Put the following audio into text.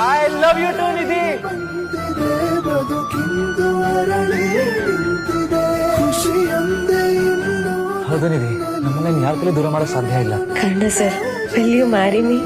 I love you to ನಿಧಿ. ಹೌದು ನಿಧಿ, ನಮ್ಮನ್ನ ಯಾರ ಕೈಲಿ ದೂರ ಮಾಡಕ್ ಸಾಧ್ಯ ಇಲ್ಲ. ಖಂಡ sir, will you marry me?